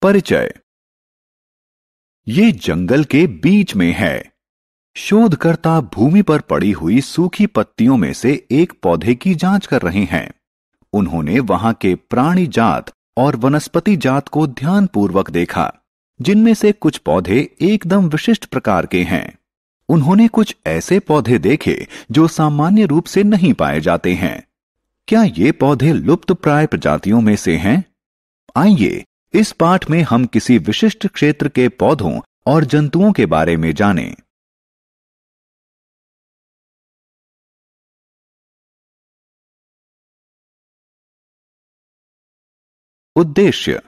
परिचय। ये जंगल के बीच में है। शोधकर्ता भूमि पर पड़ी हुई सूखी पत्तियों में से एक पौधे की जांच कर रहे हैं। उन्होंने वहां के प्राणी जात और वनस्पति जात को ध्यानपूर्वक देखा, जिनमें से कुछ पौधे एकदम विशिष्ट प्रकार के हैं। उन्होंने कुछ ऐसे पौधे देखे जो सामान्य रूप से नहीं पाए जाते हैं। क्या ये पौधे लुप्तप्राय प्रजातियों में से हैं? आइए इस पाठ में हम किसी विशिष्ट क्षेत्र के पौधों और जंतुओं के बारे में जानें। उद्देश्य।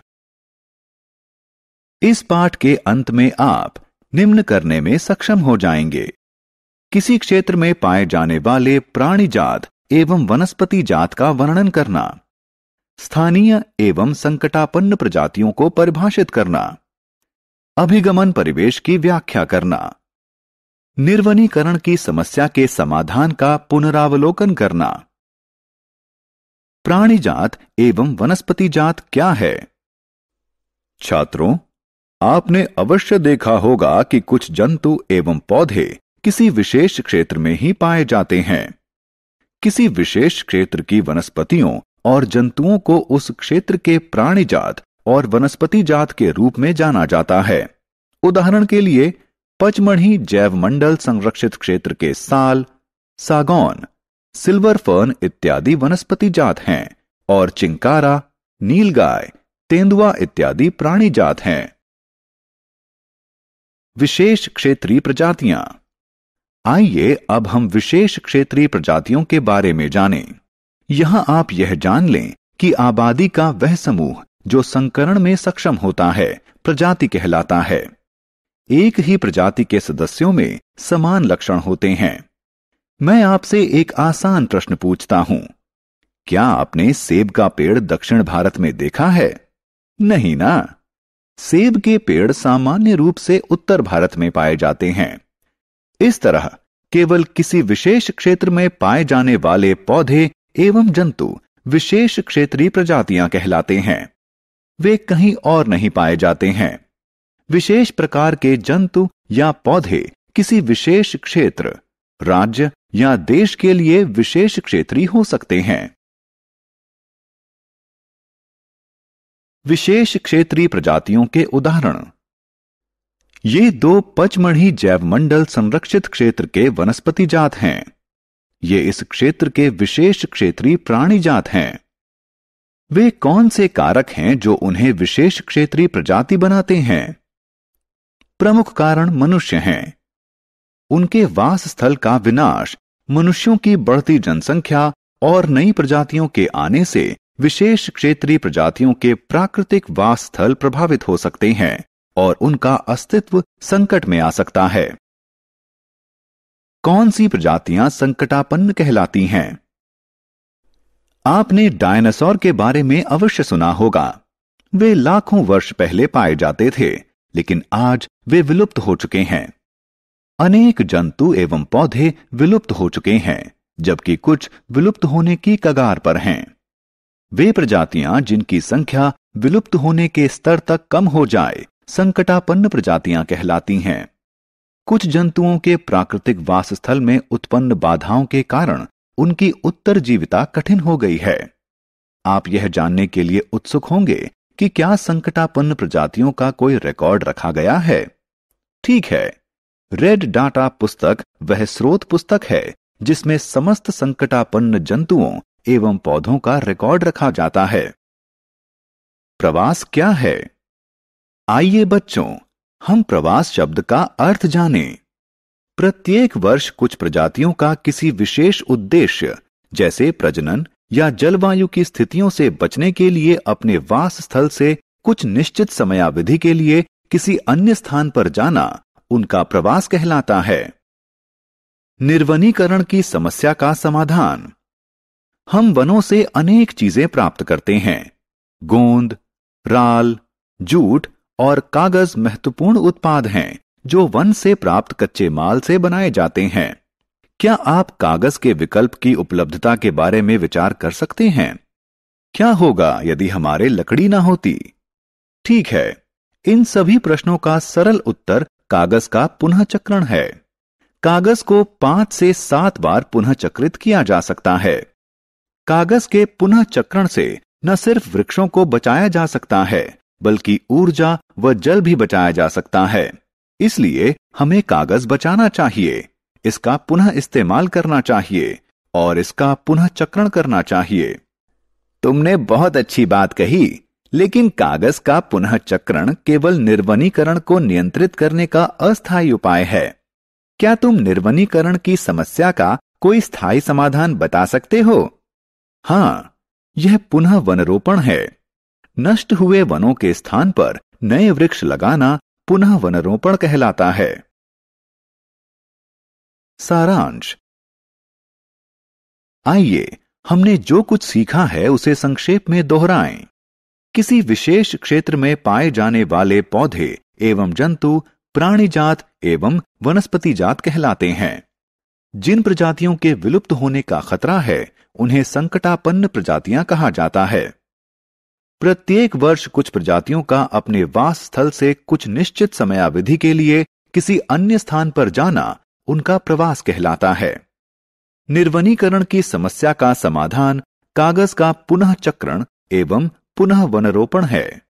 इस पाठ के अंत में आप निम्न करने में सक्षम हो जाएंगे। किसी क्षेत्र में पाए जाने वाले प्राणी जात एवं वनस्पति जात का वर्णन करना, स्थानीय एवं संकटापन्न प्रजातियों को परिभाषित करना, अभिगमन परिवेश की व्याख्या करना, निर्वनीकरण की समस्या के समाधान का पुनरावलोकन करना। प्राणी जात एवं वनस्पति जात क्या है? छात्रों, आपने अवश्य देखा होगा कि कुछ जंतु एवं पौधे किसी विशेष क्षेत्र में ही पाए जाते हैं। किसी विशेष क्षेत्र की वनस्पतियों और जंतुओं को उस क्षेत्र के प्राणी जात और वनस्पति जात के रूप में जाना जाता है। उदाहरण के लिए पचमढ़ी जैव मंडल संरक्षित क्षेत्र के साल, सागौन, सिल्वर फर्न इत्यादि वनस्पति जात हैं और चिंकारा, नीलगाय, तेंदुआ इत्यादि प्राणी जात हैं। विशेष क्षेत्रीय प्रजातियां। आइए अब हम विशेष क्षेत्रीय प्रजातियों के बारे में जानें। यहां आप यह जान लें कि आबादी का वह समूह जो संकरण में सक्षम होता है प्रजाति कहलाता है। एक ही प्रजाति के सदस्यों में समान लक्षण होते हैं। मैं आपसे एक आसान प्रश्न पूछता हूं। क्या आपने सेब का पेड़ दक्षिण भारत में देखा है? नहीं ना। सेब के पेड़ सामान्य रूप से उत्तर भारत में पाए जाते हैं। इस तरह केवल किसी विशेष क्षेत्र में पाए जाने वाले पौधे एवं जंतु विशेष क्षेत्रीय प्रजातियां कहलाते हैं। वे कहीं और नहीं पाए जाते हैं। विशेष प्रकार के जंतु या पौधे किसी विशेष क्षेत्र, राज्य या देश के लिए विशेष क्षेत्रीय हो सकते हैं। विशेष क्षेत्रीय प्रजातियों के उदाहरण। ये दो पचमढ़ी जैव मंडल संरक्षित क्षेत्र के वनस्पति जात हैं। ये इस क्षेत्र के विशेष क्षेत्रीय प्राणी जात हैं। वे कौन से कारक हैं जो उन्हें विशेष क्षेत्रीय प्रजाति बनाते हैं? प्रमुख कारण मनुष्य हैं। उनके वास स्थल का विनाश, मनुष्यों की बढ़ती जनसंख्या और नई प्रजातियों के आने से विशेष क्षेत्रीय प्रजातियों के प्राकृतिक वास स्थल प्रभावित हो सकते हैं और उनका अस्तित्व संकट में आ सकता है। कौन सी प्रजातियां संकटापन्न कहलाती हैं? आपने डायनासोर के बारे में अवश्य सुना होगा। वे लाखों वर्ष पहले पाए जाते थे, लेकिन आज वे विलुप्त हो चुके हैं। अनेक जंतु एवं पौधे विलुप्त हो चुके हैं, जबकि कुछ विलुप्त होने की कगार पर हैं। वे प्रजातियां जिनकी संख्या विलुप्त होने के स्तर तक कम हो जाए संकटापन्न प्रजातियां कहलाती हैं। कुछ जंतुओं के प्राकृतिक वास स्थल में उत्पन्न बाधाओं के कारण उनकी उत्तरजीविता कठिन हो गई है। आप यह जानने के लिए उत्सुक होंगे कि क्या संकटापन्न प्रजातियों का कोई रिकॉर्ड रखा गया है? ठीक है, रेड डाटा पुस्तक वह स्रोत पुस्तक है जिसमें समस्त संकटापन्न जंतुओं एवं पौधों का रिकॉर्ड रखा जाता है। प्रवास क्या है? आइए बच्चों, हम प्रवास शब्द का अर्थ जानें। प्रत्येक वर्ष कुछ प्रजातियों का किसी विशेष उद्देश्य जैसे प्रजनन या जलवायु की स्थितियों से बचने के लिए अपने वास स्थल से कुछ निश्चित समयावधि के लिए किसी अन्य स्थान पर जाना उनका प्रवास कहलाता है। निर्वनीकरण की समस्या का समाधान। हम वनों से अनेक चीजें प्राप्त करते हैं। गोंद, राल, जूट और कागज महत्वपूर्ण उत्पाद हैं जो वन से प्राप्त कच्चे माल से बनाए जाते हैं। क्या आप कागज के विकल्प की उपलब्धता के बारे में विचार कर सकते हैं? क्या होगा यदि हमारे लकड़ी ना होती? ठीक है, इन सभी प्रश्नों का सरल उत्तर कागज का पुनः चक्रण है। कागज को 5 से 7 बार पुनः चक्रित किया जा सकता है। कागज के पुनः चक्रण से न सिर्फ वृक्षों को बचाया जा सकता है, बल्कि ऊर्जा व जल भी बचाया जा सकता है। इसलिए हमें कागज बचाना चाहिए, इसका पुनः इस्तेमाल करना चाहिए और इसका पुनः चक्रण करना चाहिए। तुमने बहुत अच्छी बात कही, लेकिन कागज का पुनः चक्रण केवल निर्वनीकरण को नियंत्रित करने का अस्थायी उपाय है। क्या तुम निर्वनीकरण की समस्या का कोई स्थायी समाधान बता सकते हो? हाँ, यह पुनः वनरोपण है। नष्ट हुए वनों के स्थान पर नए वृक्ष लगाना पुनः वनरोपण कहलाता है। सारांश। आइए हमने जो कुछ सीखा है उसे संक्षेप में दोहराएं। किसी विशेष क्षेत्र में पाए जाने वाले पौधे एवं जंतु प्राणी जात एवं वनस्पति जात कहलाते हैं। जिन प्रजातियों के विलुप्त होने का खतरा है उन्हें संकटापन्न प्रजातियां कहा जाता है। प्रत्येक वर्ष कुछ प्रजातियों का अपने वास स्थल से कुछ निश्चित समयावधि के लिए किसी अन्य स्थान पर जाना उनका प्रवास कहलाता है। निर्वनीकरण की समस्या का समाधान कागज का पुनः चक्रण एवं पुनः वनरोपण है।